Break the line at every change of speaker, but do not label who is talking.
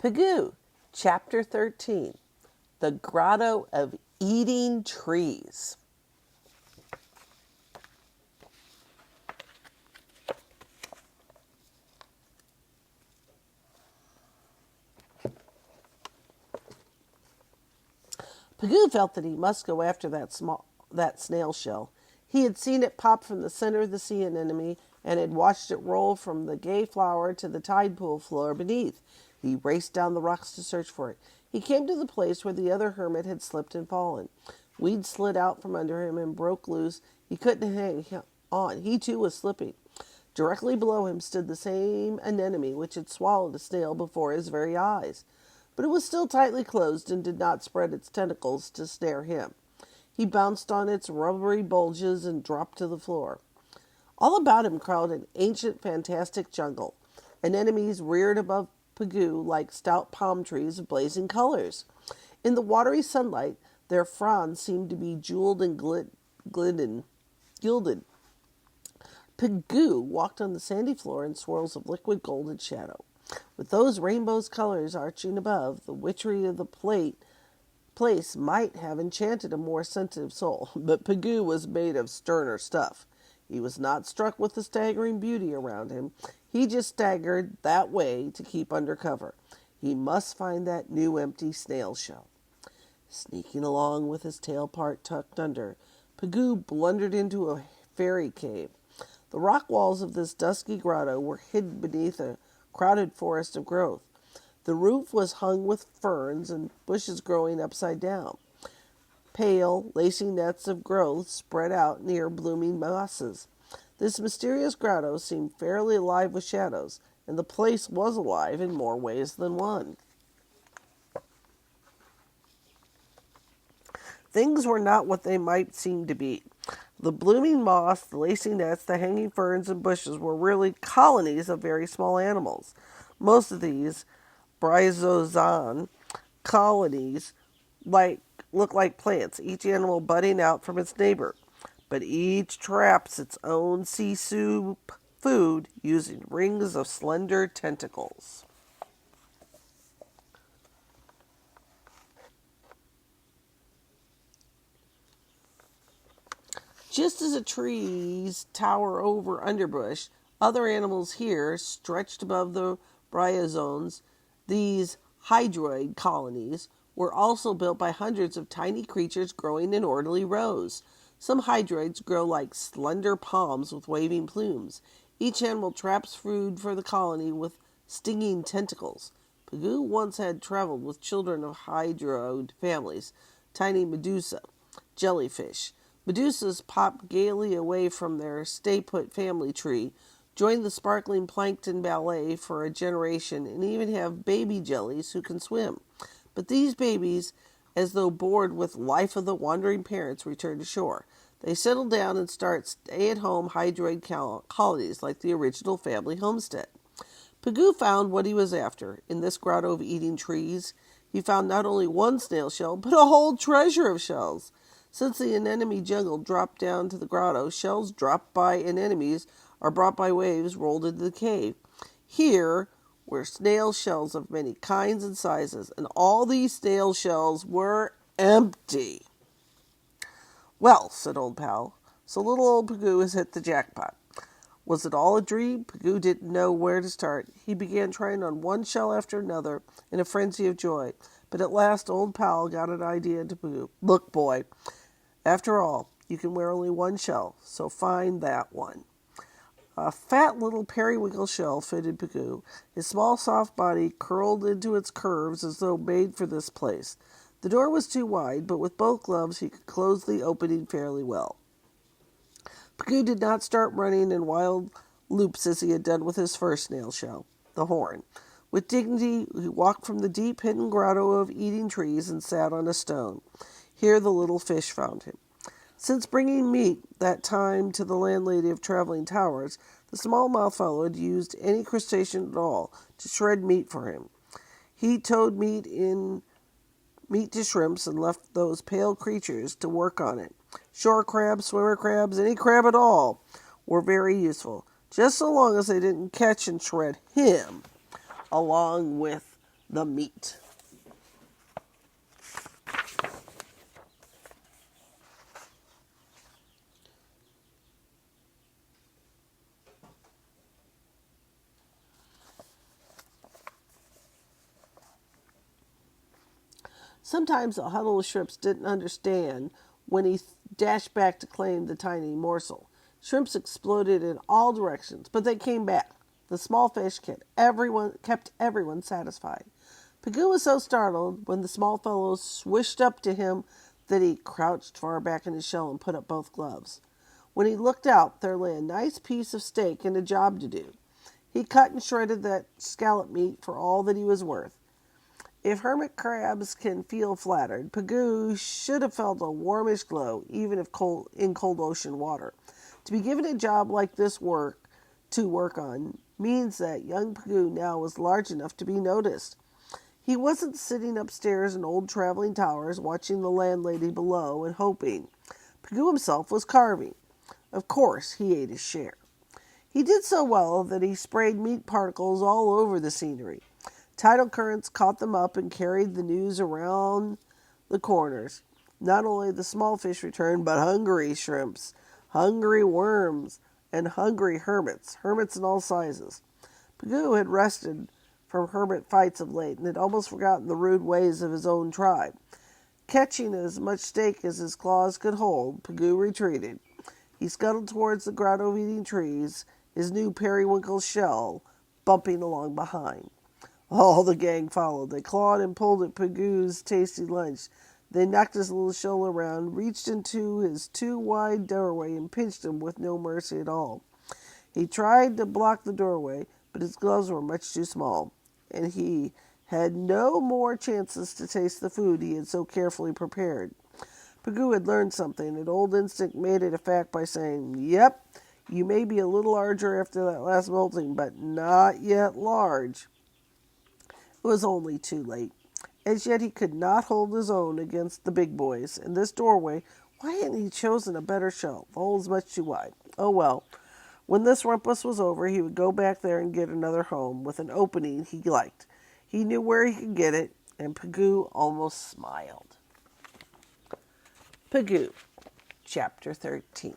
Pagoo Chapter 13 The Grotto of Eating Trees. Pagoo felt that he must go after that snail shell. He had seen it pop from the center of the sea anemone and had watched it roll from the gay flower to the tide pool floor beneath. He raced down the rocks to search for it. He came to the place where the other hermit had slipped and fallen. Weeds slid out from under him and broke loose. He couldn't hang on. He too was slipping. Directly below him stood the same anemone which had swallowed a snail before his very eyes. But it was still tightly closed and did not spread its tentacles to snare him. He bounced on its rubbery bulges and dropped to the floor. All about him crowded an ancient, fantastic jungle. Anemones reared above Pagoo like stout palm trees of blazing colors. In the watery sunlight, their fronds seemed to be jeweled and gilded. Pagoo walked on the sandy floor in swirls of liquid golden shadow. With those rainbow's colors arching above, the witchery of the place might have enchanted a more sensitive soul, but Pagoo was made of sterner stuff. He was not struck with the staggering beauty around him. He just staggered that way to keep under cover. He must find that new empty snail shell. Sneaking along with his tail part tucked under, Pagoo blundered into a fairy cave. The rock walls of this dusky grotto were hidden beneath a crowded forest of growth. The roof was hung with ferns and bushes growing upside down. Pale, lacy nets of growth spread out near blooming mosses. This mysterious grotto seemed fairly alive with shadows, and the place was alive in more ways than one. Things were not what they might seem to be. The blooming moss, the lacy nets, the hanging ferns and bushes were really colonies of very small animals. Most of these bryozoan colonies look like plants, each animal budding out from its neighbor, but each traps its own sea soup food using rings of slender tentacles. Just as the trees tower over underbrush, other animals here, stretched above the bryozoans, these hydroid colonies, were also built by hundreds of tiny creatures growing in orderly rows. Some hydroids grow like slender palms with waving plumes. Each animal traps food for the colony with stinging tentacles. Pagoo once had traveled with children of hydroid families, tiny medusa, jellyfish. Medusas pop gaily away from their stay-put family tree, join the sparkling plankton ballet for a generation, and even have baby jellies who can swim. But these babies, as though bored with life of the wandering parents, return to shore. They settle down and start stay-at-home hydroid colonies like the original family homestead. Pagoo found what he was after in this grotto of eating trees. He found not only one snail shell, but a whole treasure of shells. Since the anemone jungle dropped down to the grotto, shells dropped by anemones are brought by waves rolled into the cave. Here were snail shells of many kinds and sizes, and all these snail shells were empty. Well, said Old Pal, so little old Pagoo has hit the jackpot. Was it all a dream? Pagoo didn't know where to start. He began trying on one shell after another in a frenzy of joy. But at last Old Pal got an idea into Pagoo. Look, boy, after all, you can wear only one shell, so find that one. A fat little periwinkle shell fitted Pagoo. His small, soft body curled into its curves as though made for this place. The door was too wide, but with both gloves he could close the opening fairly well. Pagoo did not start running in wild loops as he had done with his first snail shell, the horn. With dignity, he walked from the deep hidden grotto of eating trees and sat on a stone. Here the little fish found him. Since bringing meat that time to the landlady of traveling towers, the smallmouth fellow had used any crustacean at all to shred meat for him. He towed meat to shrimps and left those pale creatures to work on it. Shore crabs, swimmer crabs, any crab at all were very useful, just so long as they didn't catch and shred him, along with the meat. Sometimes the huddle of shrimps didn't understand when he dashed back to claim the tiny morsel. Shrimps exploded in all directions, but they came back. The small fish kept everyone satisfied. Pagoo was so startled when the small fellow swished up to him that he crouched far back in his shell and put up both gloves. When he looked out, there lay a nice piece of steak and a job to do. He cut and shredded that scallop meat for all that he was worth. If hermit crabs can feel flattered, Pagoo should have felt a warmish glow, even if in cold ocean water. To be given a job like this to work on means that young Pagoo now was large enough to be noticed. He wasn't sitting upstairs in old traveling towers watching the landlady below and hoping. Pagoo himself was carving. Of course, he ate his share. He did so well that he sprayed meat particles all over the scenery. Tidal currents caught them up and carried the news around the corners. Not only the small fish returned, but hungry shrimps, hungry worms, and hungry hermits in all sizes. Pagoo had rested from hermit fights of late and had almost forgotten the rude ways of his own tribe. Catching as much steak as his claws could hold, Pagoo retreated. He scuttled towards the grotto of eating trees, his new periwinkle shell bumping along behind. All the gang followed. They clawed and pulled at Pagoo's tasty lunch. They knocked his little shell around, reached into his too wide doorway, and pinched him with no mercy at all. He tried to block the doorway, but his gloves were much too small, and he had no more chances to taste the food he had so carefully prepared. Pagoo had learned something, and old instinct made it a fact by saying, "Yep, you may be a little larger after that last molting, but not yet large." It was only too late. As yet he could not hold his own against the big boys. In this doorway, why hadn't he chosen a better shell? The hole's much too wide. Oh well. When this rumpus was over, he would go back there and get another home with an opening he liked. He knew where he could get it, and Pagoo almost smiled. Pagoo, Chapter 13.